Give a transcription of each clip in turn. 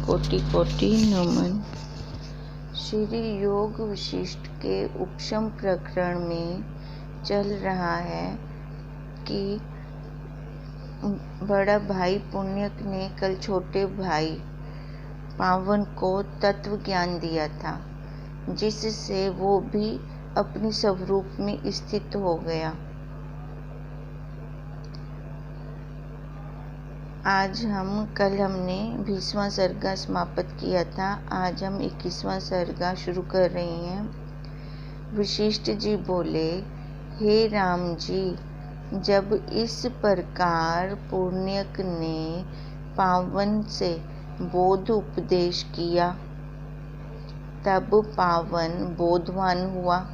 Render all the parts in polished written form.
कोटि कोटि नमन। श्री योग वशिष्ठ के उपशम प्रकरण में चल रहा है कि बड़ा भाई पुण्यक ने कल छोटे भाई पावन को तत्व ज्ञान दिया था, जिससे वो भी अपनी स्वरूप में स्थित हो गया। कल हमने 20वां सर्गा समाप्त किया था। आज हम 21वां सर्गा शुरू कर रहे हैं। वशिष्ठ जी बोले, हे राम जी, जब इस प्रकार पुण्यक ने पावन से बोध उपदेश किया, तब पावन बोधवान हुआ।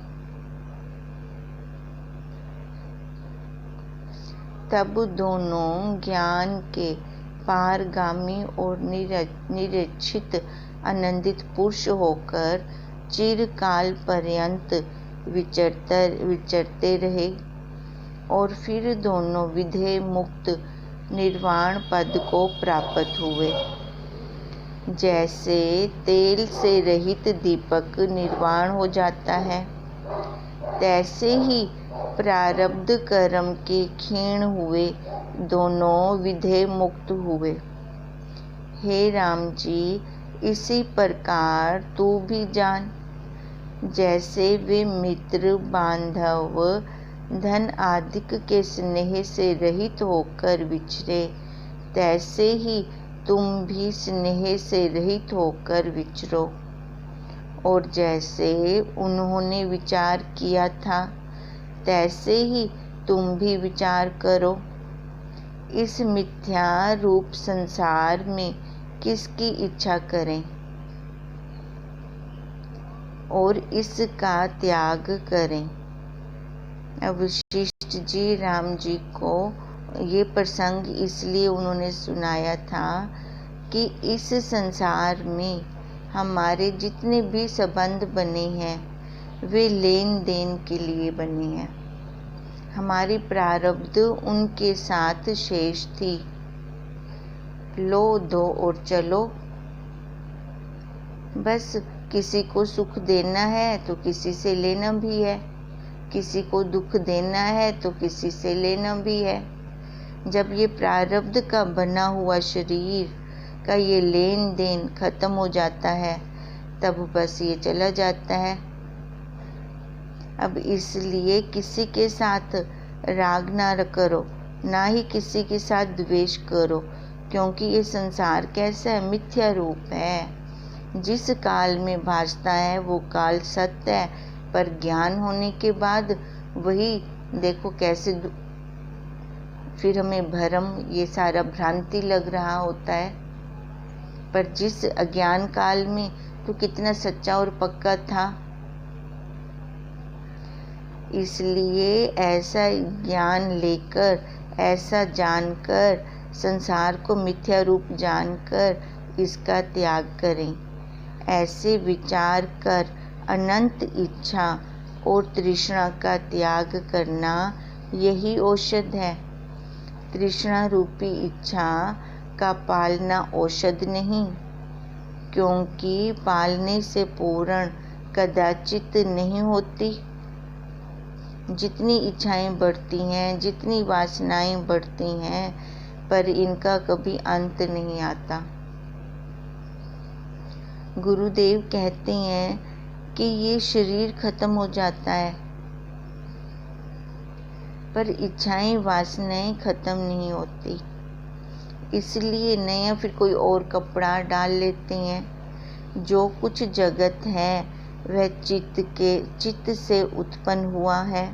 तब दोनों ज्ञान के पारगामी और निरीक्षित आनंदित पुरुष होकर चिरकाल पर्यंत विचरते रहे और फिर दोनों विधेय मुक्त निर्वाण पद को प्राप्त हुए। जैसे तेल से रहित दीपक निर्वाण हो जाता है, तैसे ही प्रारब्ध कर्म के क्षीण हुए दोनों विधेय मुक्त हुए। हे राम जी, इसी प्रकार तू भी जान। जैसे वे मित्र बांधव धन आदि के स्नेह से रहित होकर विचरे, तैसे ही तुम भी स्नेह से रहित होकर विचरो। और जैसे उन्होंने विचार किया था, तैसे ही तुम भी विचार करो। इस मिथ्या रूप संसार में किसकी इच्छा करें और इसका त्याग करें। अब वशिष्ठ जी राम जी को ये प्रसंग इसलिए उन्होंने सुनाया था कि इस संसार में हमारे जितने भी संबंध बने हैं, वे लेन देन के लिए बने हैं। हमारी प्रारब्ध उनके साथ शेष थी। लो दो और चलो। बस किसी को सुख देना है तो किसी से लेना भी है, किसी को दुख देना है तो किसी से लेना भी है। जब ये प्रारब्ध का बना हुआ शरीर का ये लेन देन खत्म हो जाता है, तब बस ये चला जाता है। अब इसलिए किसी के साथ राग ना करो, ना ही किसी के साथ द्वेष करो, क्योंकि ये संसार कैसा है, मिथ्या रूप है। जिस काल में भासता है वो काल सत्य है, पर ज्ञान होने के बाद वही देखो कैसे फिर हमें भ्रम, ये सारा भ्रांति लग रहा होता है। पर जिस अज्ञान काल में तो कितना सच्चा और पक्का था। इसलिए ऐसा ज्ञान लेकर, ऐसा जानकर, संसार को मिथ्या रूप जानकर इसका त्याग करें। ऐसे विचार कर अनंत इच्छा और तृष्णा का त्याग करना यही औषध है। तृष्णा रूपी इच्छा का पालना औषध नहीं, क्योंकि पालने से पूर्ण कदाचित नहीं होती। जितनी इच्छाएं बढ़ती हैं, जितनी वासनाएं बढ़ती हैं, पर इनका कभी अंत नहीं आता। गुरुदेव कहते हैं कि ये शरीर खत्म हो जाता है, पर इच्छाएं वासनाएं खत्म नहीं होती। इसलिए नया फिर कोई और कपड़ा डाल लेते हैं। जो कुछ जगत है वह चित्त से उत्पन्न हुआ है,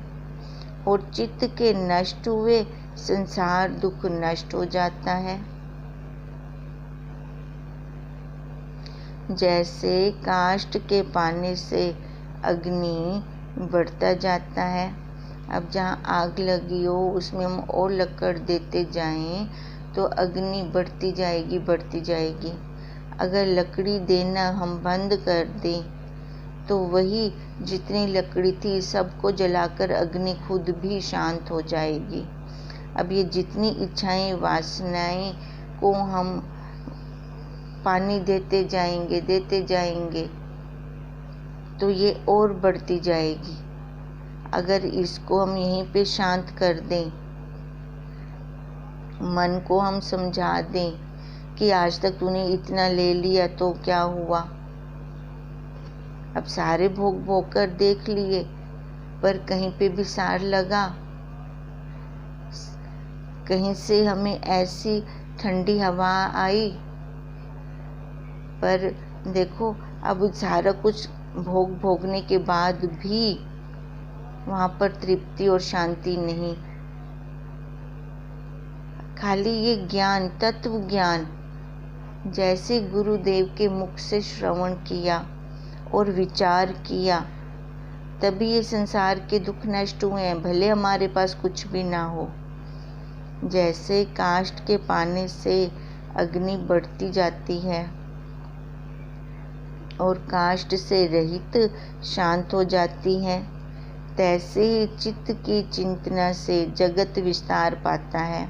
और चित्त के नष्ट हुए संसार दुख नष्ट हो जाता है। जैसे काष्ठ के पाने से अग्नि बढ़ता जाता है। अब जहाँ आग लगी हो उसमें हम और लकड़ देते जाएं तो अग्नि बढ़ती जाएगी, बढ़ती जाएगी। अगर लकड़ी देना हम बंद कर दें तो वही जितनी लकड़ी थी सबको जलाकर अग्नि खुद भी शांत हो जाएगी। अब ये जितनी इच्छाएं वासनाएं को हम पानी देते जाएंगे तो ये और बढ़ती जाएगी। अगर इसको हम यहीं पे शांत कर दें, मन को हम समझा दें कि आज तक तूने इतना ले लिया तो क्या हुआ, अब सारे भोग भोग कर देख लिए पर कहीं पे भी सार लगा, कहीं से हमें ऐसी ठंडी हवा आई, पर देखो अब सारा कुछ भोग भोगने के बाद भी वहाँ पर तृप्ति और शांति नहीं। खाली ये ज्ञान, तत्व ज्ञान, जैसे गुरुदेव के मुख से श्रवण किया और विचार किया तभी ये संसार के दुख नष्ट हुए हैं, भले हमारे पास कुछ भी ना हो। जैसे काष्ठ के पाने से अग्नि बढ़ती जाती है और काष्ठ से रहित शांत हो जाती है, तैसे ही चित्त की चिंतना से जगत विस्तार पाता है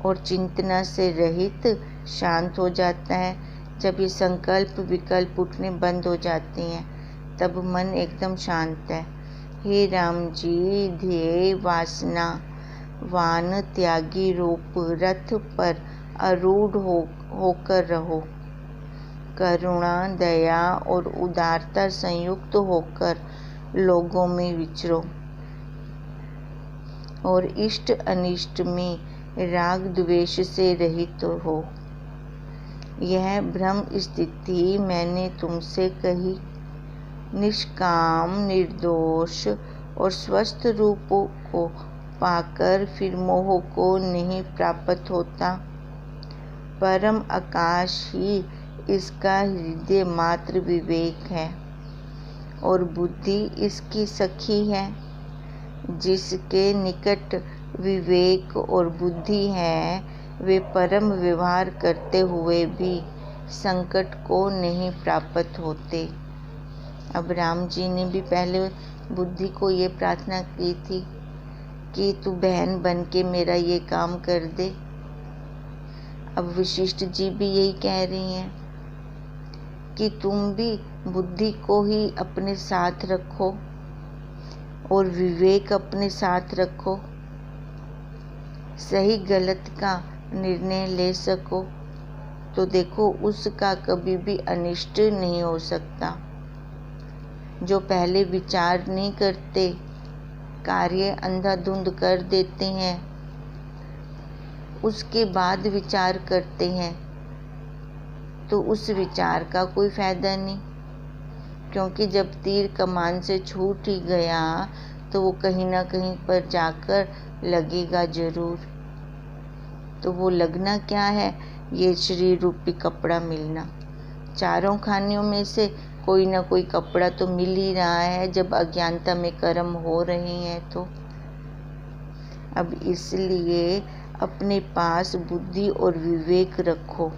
और चिंतना से रहित शांत हो जाता है। जब ये संकल्प विकल्प उठने बंद हो जाते हैं तब मन एकदम शांत है। हे राम जी, ध्येय वासना वान त्यागी रूप रथ पर आरूढ़ होकर रहो, करुणा दया और उदारता संयुक्त होकर लोगों में विचरो और इष्ट अनिष्ट में राग द्वेष से रहित हो। यह ब्रह्म स्थिति मैंने तुमसे कही। निष्काम, निर्दोष और स्वस्थ रूप को पाकर फिर मोह को नहीं प्राप्त होता। परम आकाश ही इसका हृदय मात्र विवेक है और बुद्धि इसकी सखी है। जिसके निकट विवेक और बुद्धि है वे परम व्यवहार करते हुए भी संकट को नहीं प्राप्त होते। अब राम जी ने भी पहले बुद्धि को ये प्रार्थना की थी कि तू बहन बन के मेरा ये काम कर दे। अब वशिष्ठ जी भी यही कह रही हैं कि तुम भी बुद्धि को ही अपने साथ रखो और विवेक अपने साथ रखो, सही गलत का निर्णय ले सको तो देखो उसका कभी भी अनिष्ट नहीं हो सकता। जो पहले विचार नहीं करते, कार्य अंधाधुंध कर देते हैं, उसके बाद विचार करते हैं तो उस विचार का कोई फायदा नहीं, क्योंकि जब तीर कमान से छूट ही गया तो वो कहीं ना कहीं पर जाकर लगेगा जरूर। तो वो लगना क्या है, ये शरीर रूपी कपड़ा मिलना। चारों खानियों में से कोई ना कोई कपड़ा तो मिल ही रहा है जब अज्ञानता में कर्म हो रहे हैं तो। अब इसलिए अपने पास बुद्धि और विवेक रखो,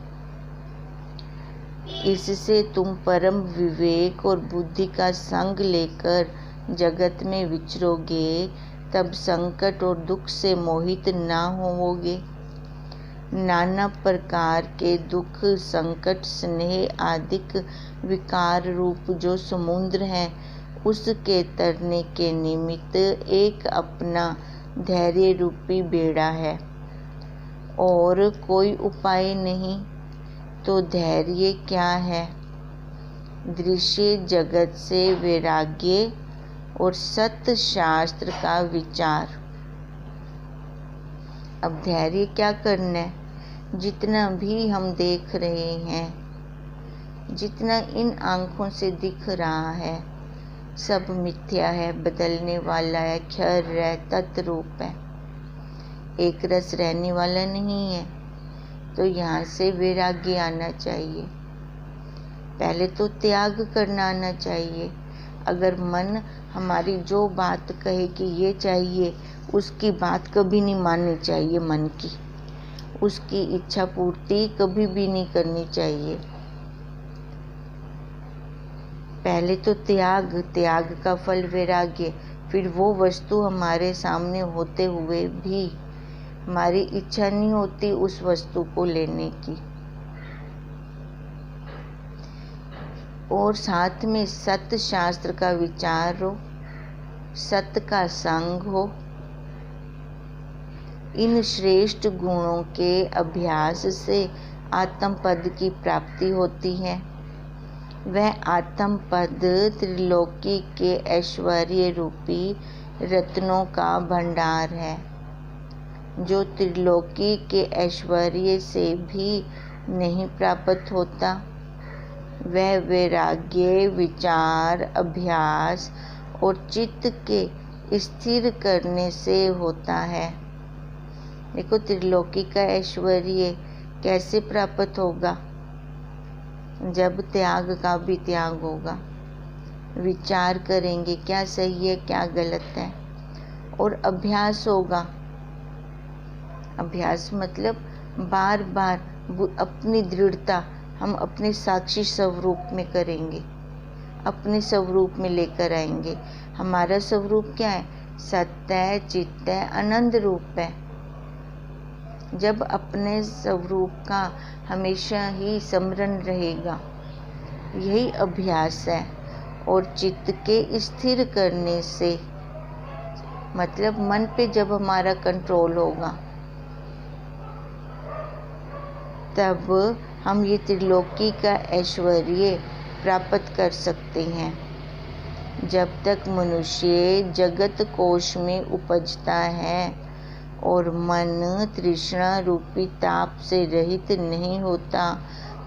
इससे तुम परम विवेक और बुद्धि का संग लेकर जगत में विचरोगे, तब संकट और दुख से मोहित ना होवोगे। नाना प्रकार के दुख, संकट, स्नेह आदिक विकार रूप जो समुद्र है, उसके तरने के निमित्त एक अपना धैर्य रूपी बेड़ा है और कोई उपाय नहीं। तो धैर्य क्या है? दृश्य जगत से वैराग्य और सत्य शास्त्र का विचार। अब धैर्य क्या करना है? जितना भी हम देख रहे हैं, जितना इन आँखों से दिख रहा है, सब मिथ्या है, बदलने वाला है, क्षर है, तत्रूप है, एक रस रहने वाला नहीं है। तो यहाँ से वैराग्य आना चाहिए, पहले तो त्याग करना आना चाहिए। अगर मन हमारी जो बात कहे कि ये चाहिए, उसकी बात कभी नहीं माननी चाहिए। मन की उसकी इच्छा पूर्ति कभी भी नहीं करनी चाहिए। पहले तो त्याग, त्याग का फल वैराग्य। फिर वो वस्तु हमारे सामने होते हुए भी हमारी इच्छा नहीं होती उस वस्तु को लेने की, और साथ में सत्य शास्त्र का विचार हो, सत्य का संग हो। इन श्रेष्ठ गुणों के अभ्यास से आत्म पद की प्राप्ति होती है। वह आत्म पद त्रिलोकी के ऐश्वर्य रूपी रत्नों का भंडार है, जो त्रिलोकी के ऐश्वर्य से भी नहीं प्राप्त होता। वह वैराग्य, विचार, अभ्यास और चित्त के स्थिर करने से होता है। देखो, त्रिलोकी का ऐश्वर्य कैसे प्राप्त होगा? जब त्याग का भी त्याग होगा, विचार करेंगे क्या सही है क्या गलत है, और अभ्यास होगा। अभ्यास मतलब बार बार अपनी दृढ़ता हम अपने साक्षी स्वरूप में करेंगे, अपने स्वरूप में लेकर आएंगे। हमारा स्वरूप क्या है? सत्य है, चित्त है, आनंद रूप है। जब अपने स्वरूप का हमेशा ही स्मरण रहेगा, यही अभ्यास है। और चित्त के स्थिर करने से मतलब मन पे जब हमारा कंट्रोल होगा, तब हम ये त्रिलोकी का ऐश्वर्य प्राप्त कर सकते हैं। जब तक मनुष्य जगत कोश में उपजता है और मन तृष्णा रूपी ताप से रहित नहीं होता,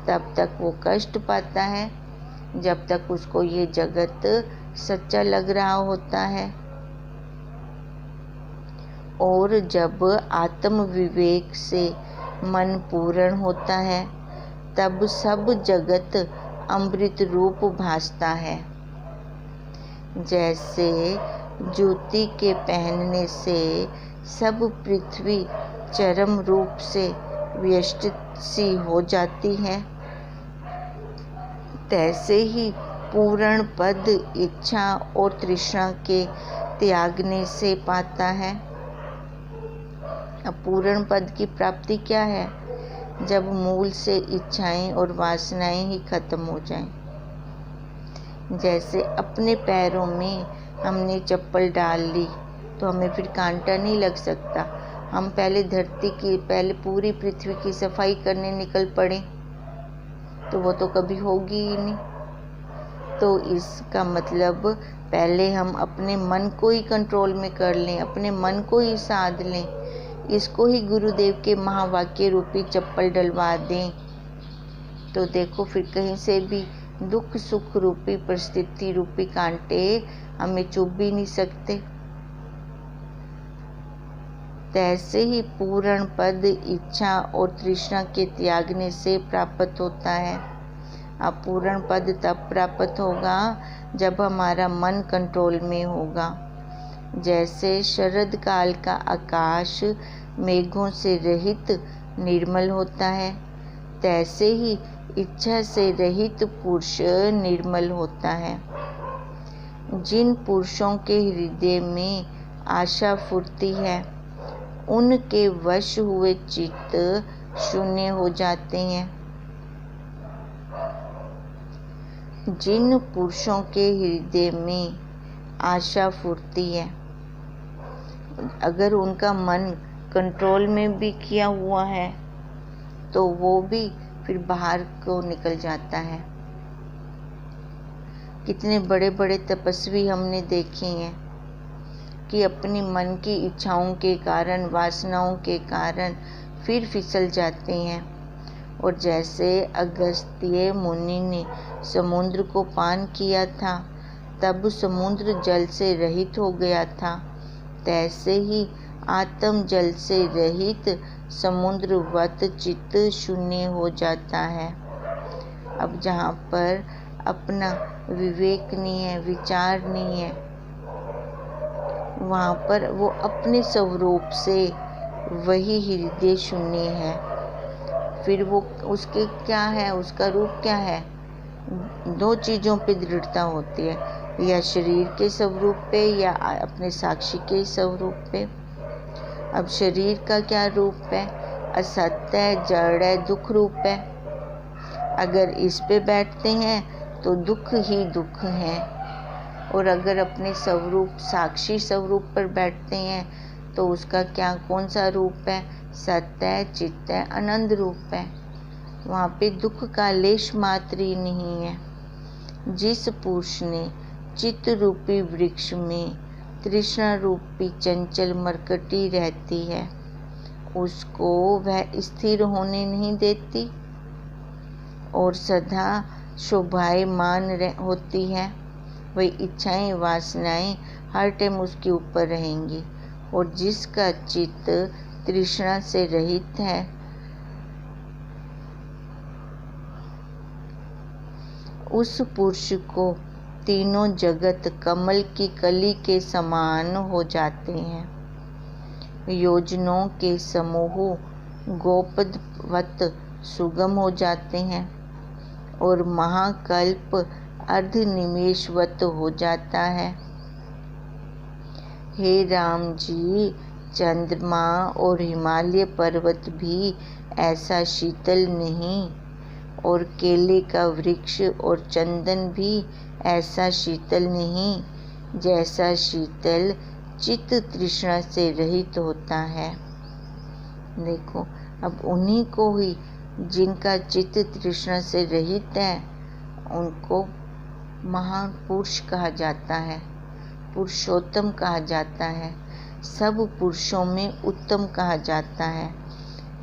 तब तक वो कष्ट पाता है, जब तक उसको ये जगत सच्चा लग रहा होता है। और जब आत्म विवेक से मन पूर्ण होता है, तब सब जगत अमृत रूप भासता है। जैसे ज्योति के पहनने से सब पृथ्वी चरम रूप से व्यष्टित सी हो जाती है, तैसे ही पूर्ण पद इच्छा और तृष्णा के त्यागने से पाता है। अब पूर्ण पद की प्राप्ति क्या है? जब मूल से इच्छाएं और वासनाएं ही खत्म हो जाएं। जैसे अपने पैरों में हमने चप्पल डाल ली तो हमें फिर कांटा नहीं लग सकता। हम पहले पूरी पृथ्वी की सफाई करने निकल पड़े तो वो तो कभी होगी ही नहीं। तो इसका मतलब पहले हम अपने मन को ही कंट्रोल में कर लें, अपने मन को ही साध लें, इसको ही गुरुदेव के महावाक्य रूपी चप्पल डलवा दें, तो देखो फिर कहीं से भी दुख सुख रूपी परिस्थिति रूपी कांटे हमें चुभ भी नहीं सकते। तैसे ही पूर्ण पद इच्छा और तृष्णा के त्यागने से प्राप्त होता है। अब पूर्ण पद तब प्राप्त होगा जब हमारा मन कंट्रोल में होगा। जैसे शरद काल का आकाश मेघों से रहित निर्मल होता है, तैसे ही इच्छा से रहित पुरुष निर्मल होता है। जिन पुरुषों के हृदय में आशा फुर्ती है, उनके वश हुए चित्त शून्य हो जाते हैं। जिन पुरुषों के हृदय में आशा फुर्ती है, अगर उनका मन कंट्रोल में भी किया हुआ है तो वो भी फिर बाहर को निकल जाता है। कितने बड़े बड़े तपस्वी हमने देखे हैं कि अपनी मन की इच्छाओं के कारण, वासनाओं के कारण फिर फिसल जाते हैं। और जैसे अगस्त्य मुनि ने समुद्र को पान किया था, तब समुद्र जल से रहित हो गया था, तैसे ही आत्म जल से रहित समुद्रवत चित्त शून्य हो जाता है। अब जहाँ पर अपना विवेक नहीं है, विचार नहीं है, वहाँ पर वो अपने स्वरूप से वही हृदय शून्य है। फिर वो उसके क्या है, उसका रूप क्या है? दो चीज़ों पे दृढ़ता होती है, या शरीर के स्वरूप पे या अपने साक्षी के स्वरूप पे। अब शरीर का क्या रूप है? असत्य है, जड़ है, दुख रूप है। अगर इस पे बैठते हैं तो दुख ही दुख है। और अगर अपने स्वरूप साक्षी स्वरूप पर बैठते हैं तो उसका क्या कौन सा रूप है? सत्य है, चित्त है, आनंद रूप है। वहाँ पे दुख का लेश मात्र ही नहीं है। जिस पुरुष ने चित्त रूपी वृक्ष में तृष्णा रूपी चंचल मरकटी रहती है, उसको वह स्थिर होने नहीं देती और सदा शोभायमान होती है। वही इच्छाएं वासनाएं हर टाइम उसके ऊपर रहेंगी। और जिसका चित्त तृष्णा से रहित है, उस पुरुष को तीनों जगत कमल की कली के समान हो जाते हैं। योजनों के समूह गोपदवत सुगम हो जाते हैं और महाकल्प अर्धनिमेषवत हो जाता है। हे राम जी, चंद्रमा और हिमालय पर्वत भी ऐसा शीतल नहीं, और केले का वृक्ष और चंदन भी ऐसा शीतल नहीं जैसा शीतल चित्त तृष्णा से रहित होता है। देखो, अब उन्हीं को ही जिनका चित्त तृष्णा से रहित है उनको महान पुरुष कहा जाता है, पुरुषोत्तम कहा जाता है, सब पुरुषों में उत्तम कहा जाता है।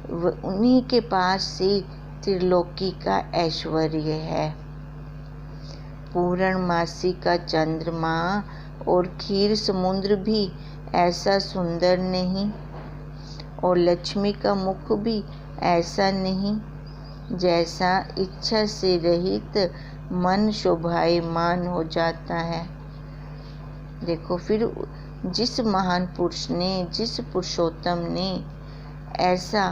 उन्हीं के पास से त्रिलोकी का ऐश्वर्य है। पूर्णमासी का चंद्रमा और क्षीर समुद्र भी ऐसा सुंदर नहीं, और लक्ष्मी का मुख भी ऐसा नहीं जैसा इच्छा से रहित मन शोभायमान हो जाता है। देखो, फिर जिस महान पुरुष ने, जिस पुरुषोत्तम ने ऐसा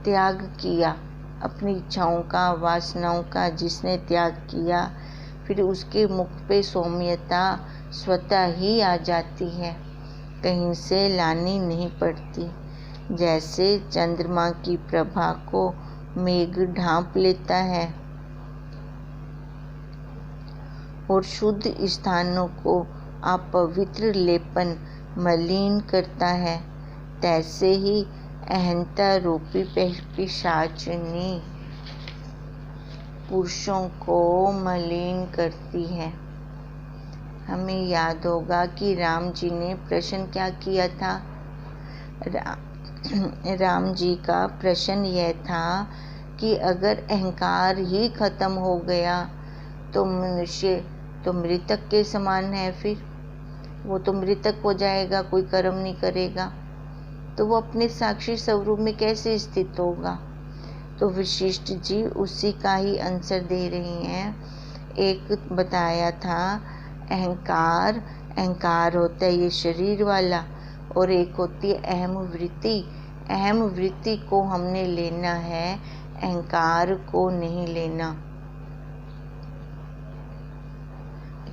त्याग किया, अपनी इच्छाओं का, वासनाओं का जिसने त्याग किया, फिर उसके मुख पे सौम्यता स्वतः ही आ जाती है, कहीं से लानी नहीं पड़ती। जैसे चंद्रमा की प्रभा को मेघ ढांप लेता है और शुद्ध स्थानों को अपवित्र लेपन मलिन करता है, तैसे ही अहंता रूपी पिशाचिनी पुरुषों को मलिन करती है। हमें याद होगा कि राम जी ने प्रश्न क्या किया था। राम जी का प्रश्न यह था कि अगर अहंकार ही खत्म हो गया तो मनुष्य तो मृतक के समान है, फिर वो तो मृतक हो जाएगा, कोई कर्म नहीं करेगा, तो वो अपने साक्षी स्वरूप में कैसे स्थित होगा। तो वशिष्ठ जी उसी का ही आंसर दे रही हैं। एक बताया था अहंकार होता है ये शरीर वाला, और एक होती है अहम वृत्ति। अहम वृत्ति को हमने लेना है, अहंकार को नहीं लेना,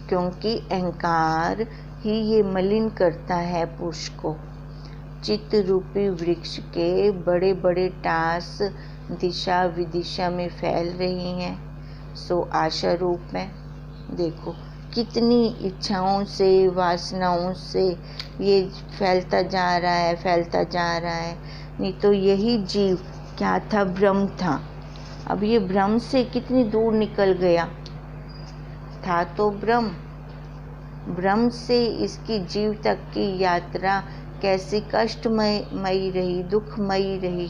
क्योंकि अहंकार ही ये मलिन करता है पुरुष को। चित्त रूपी वृक्ष के बड़े बड़े टास दिशा विदिशा में फैल रही हैं, सो आशा रूप में देखो कितनी इच्छाओं से, वासनाओं से ये फैलता जा रहा है, फैलता जा रहा है। नहीं तो यही जीव क्या था? ब्रह्म था। अब ये ब्रह्म से कितनी दूर निकल गया। था तो ब्रह्म से इसकी जीव तक की यात्रा कैसी कष्टमयी रही, दुखमयी रही।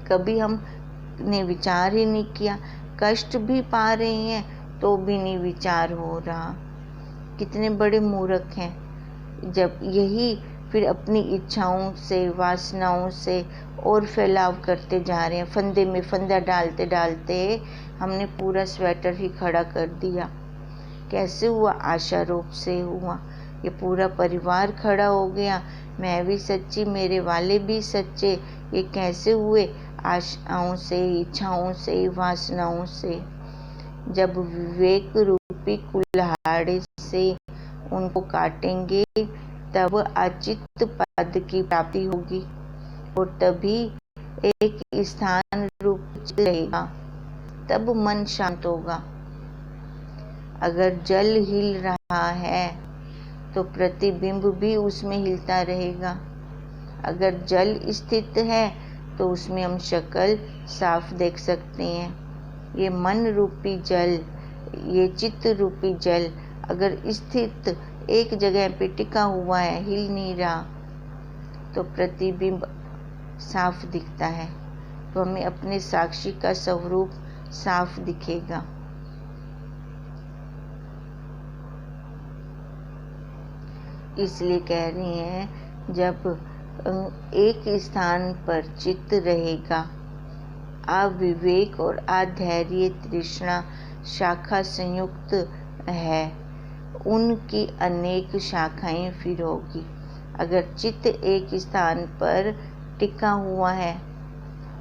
कभी हमने विचार ही नहीं किया। कष्ट भी पा रहे हैं तो भी नहीं विचार हो रहा। कितने बड़े मूर्ख हैं। जब यही फिर अपनी इच्छाओं से, वासनाओं से और फैलाव करते जा रहे हैं। फंदे में फंदा डालते डालते हमने पूरा स्वेटर ही खड़ा कर दिया। कैसे हुआ? आशा रूप से हुआ। ये पूरा परिवार खड़ा हो गया। मैं भी सच्ची, मेरे वाले भी सच्चे। ये कैसे हुए? आशाओं से, इच्छाओं से, वासनाओं से। जब विवेक रूपी कुल्हाड़ी से उनको काटेंगे तब अचित पद की प्राप्ति होगी, और तभी एक स्थान रूप रहेगा, तब मन शांत होगा। अगर जल हिल रहा है तो प्रतिबिंब भी उसमें हिलता रहेगा। अगर जल स्थित है तो उसमें हम शक्ल साफ देख सकते हैं। ये मन रूपी जल, ये चित्त रूपी जल अगर स्थित एक जगह पे टिका हुआ है, हिल नहीं रहा, तो प्रतिबिंब साफ दिखता है। तो हमें अपने साक्षी का स्वरूप साफ दिखेगा। इसलिए कह रही हैं, जब एक स्थान पर चित्त रहेगा, अविवेक और अधैर्य तृष्णा शाखा संयुक्त है, उनकी अनेक शाखाएं फिर होगी। अगर चित्त एक स्थान पर टिका हुआ है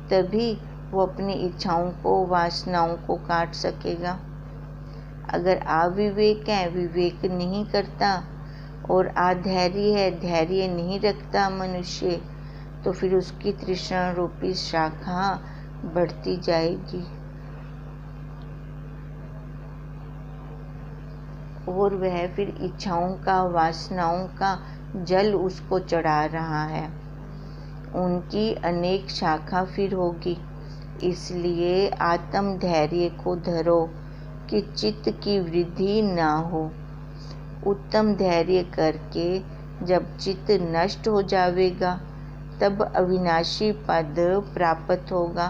तभी वो अपनी इच्छाओं को, वासनाओं को काट सकेगा। अगर अविवेक है, विवेक नहीं करता, और अधैर्य है, धैर्य नहीं रखता मनुष्य, तो फिर उसकी तृष्णा रूपी शाखा बढ़ती जाएगी और वह फिर इच्छाओं का, वासनाओं का जल उसको चढ़ा रहा है। उनकी अनेक शाखा फिर होगी। इसलिए आत्म धैर्य को धरो कि चित्त की वृद्धि ना हो। उत्तम धैर्य करके जब चित्त नष्ट हो जाएगा तब अविनाशी पद प्राप्त होगा।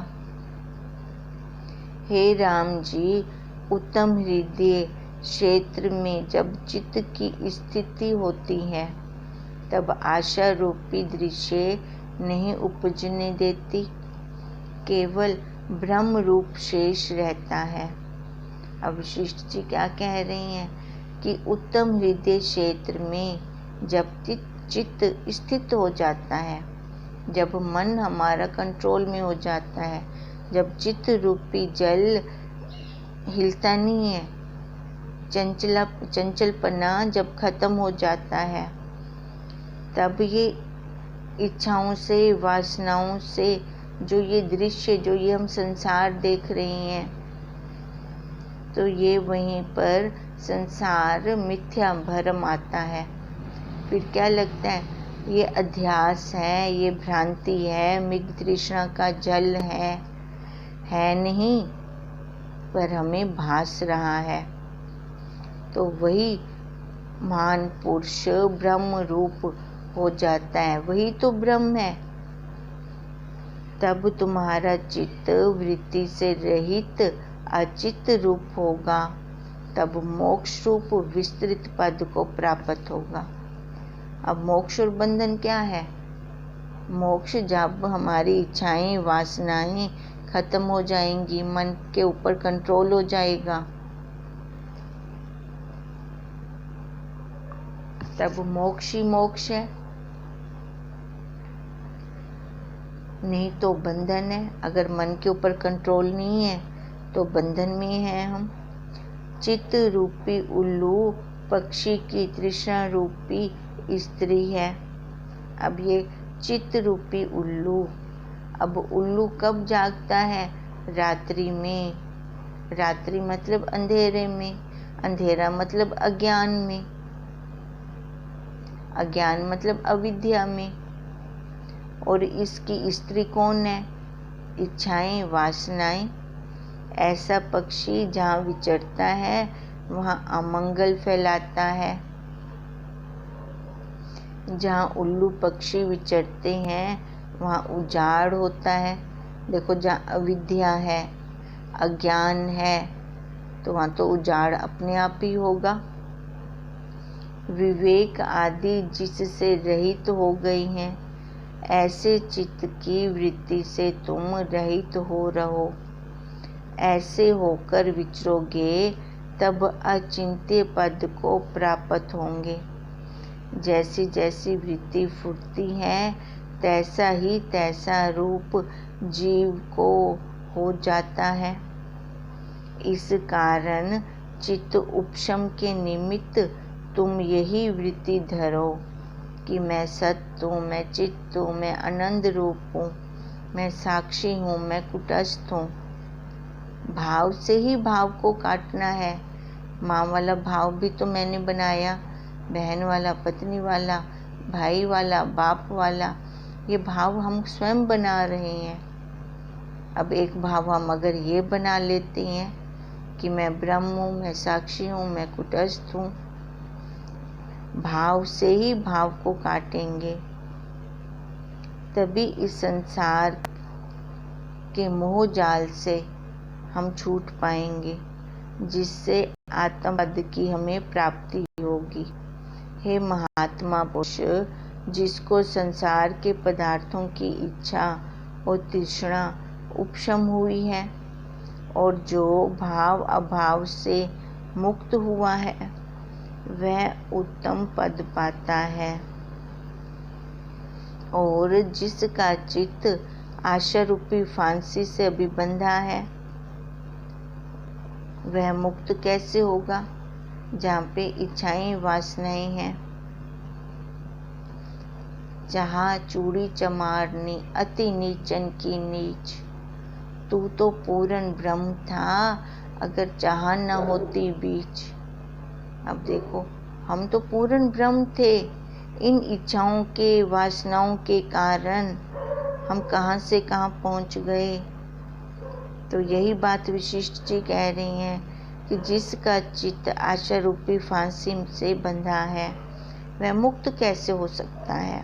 हे राम जी, उत्तम हृदय क्षेत्र में जब चित्त की स्थिति होती है तब आशा रूपी दृश्य नहीं उपजने देती, केवल ब्रह्म रूप शेष रहता है। अब वशिष्ठ जी क्या कह रही हैं कि उत्तम हृदय क्षेत्र में जब चित्त स्थित हो जाता है, जब मन हमारा कंट्रोल में हो जाता है, जब चित्त रूपी जल हिलता नहीं है, चंचलपना जब खत्म हो जाता है, तब ये इच्छाओं से, वासनाओं से जो ये दृश्य, जो ये हम संसार देख रहे हैं, तो ये वहीं पर संसार मिथ्या भ्रम आता है। फिर क्या लगता है, ये अध्यास है, ये भ्रांति है, मृग तृष्णा का जल है नहीं, पर हमें भास रहा है। तो वही महान पुरुष ब्रह्म रूप हो जाता है, वही तो ब्रह्म है। तब तुम्हारा चित्त वृत्ति से रहित अचित्त रूप होगा, तब मोक्ष रूप विस्तृत पद को प्राप्त होगा। अब मोक्ष और बंधन क्या है? मोक्ष जब हमारी इच्छाएं, वासनाएं खत्म हो जाएंगी, मन के ऊपर कंट्रोल हो जाएगा, तब मोक्ष ही मोक्ष है, नहीं तो बंधन है। अगर मन के ऊपर कंट्रोल नहीं है तो बंधन में है हम। चित्त रूपी उल्लू पक्षी की तृष्णा रूपी स्त्री है। अब ये चित्त रूपी उल्लू, अब उल्लू कब जागता है? रात्रि में। रात्रि मतलब अंधेरे में, अंधेरा मतलब अज्ञान में, अज्ञान मतलब अविद्या में। और इसकी स्त्री कौन है? इच्छाएं, वासनाएं। ऐसा पक्षी जहाँ विचरता है वहाँ अमंगल फैलाता है। जहाँ उल्लू पक्षी विचरते हैं वहाँ उजाड़ होता है। देखो, जहाँ अविद्या है, अज्ञान है, तो वहाँ तो उजाड़ अपने आप ही होगा। विवेक आदि जिससे रहित हो गई हैं, ऐसे चित्त की वृत्ति से तुम रहित हो रहो। ऐसे होकर विचरोगे तब अचिंत्य पद को प्राप्त होंगे। जैसी जैसी वृत्ति फूटती है तैसा ही तैसा रूप जीव को हो जाता है। इस कारण चित्त उपशम के निमित्त तुम यही वृत्ति धरो कि मैं सत्य हूँ, मैं चित्त हूँ, मैं आनंद रूप हूँ, मैं साक्षी हूँ, मैं कुटस्थ हूँ। भाव से ही भाव को काटना है। माँ वाला भाव भी तो मैंने बनाया, बहन वाला, पत्नी वाला, भाई वाला, बाप वाला, ये भाव हम स्वयं बना रहे हैं। अब एक भाव हम अगर ये बना लेते हैं कि मैं ब्रह्म हूँ, मैं साक्षी हूँ, मैं कुटस्थ हूँ, भाव से ही भाव को काटेंगे, तभी इस संसार के मोह जाल से हम छूट पाएंगे, जिससे आत्मपद की हमें प्राप्ति होगी। हे महात्मा पुरुष, जिसको संसार के पदार्थों की इच्छा और तृष्णा उपशम हुई है और जो भाव अभाव से मुक्त हुआ है, वह उत्तम पद पाता है। और जिसका चित्त आशा रूपी फांसी से अभी बंधा है, वह मुक्त कैसे होगा? जहाँ पे इच्छाएं वासनाएं हैं, जहाँ चूड़ी चमारनी अति नीचन की नीच, तू तो पूर्ण ब्रह्म था, अगर चाह न होती बीच। अब देखो, हम तो पूर्ण ब्रह्म थे, इन इच्छाओं के वासनाओं के कारण हम कहाँ से कहाँ पहुँच गए। तो यही बात विशिष्ट जी कह रही हैं कि जिसका चित्त आशा रूपी फांसी से बंधा है, वह मुक्त कैसे हो सकता है?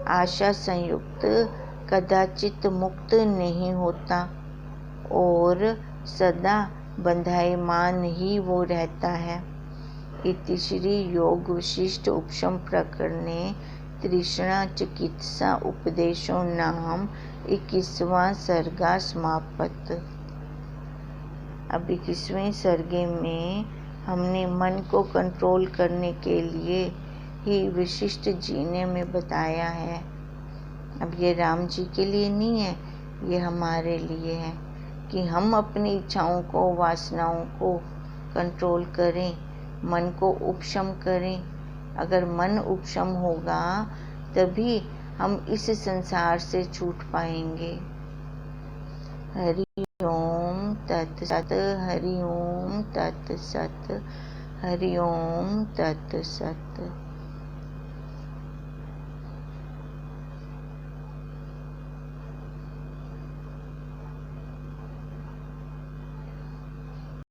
आशा संयुक्त कदाचित मुक्त नहीं होता और सदा बंधायमान ही वो रहता है। इति श्री योग विशिष्ट उपशम प्रकरणे तृष्णा चिकित्सा उपदेशो नाम 21वां सर्गा समाप्त। अब 21वें सर्गे में हमने मन को कंट्रोल करने के लिए ही विशिष्ट जी ने हमें बताया है। अब ये राम जी के लिए नहीं है, ये हमारे लिए है कि हम अपनी इच्छाओं को, वासनाओं को कंट्रोल करें, मन को उपशम करें। अगर मन उपशम होगा तभी हम इस संसार से छूट पाएंगे। हरि ओम तत्सत, हरि ओम तत्सत, हरि ओम तत्सत।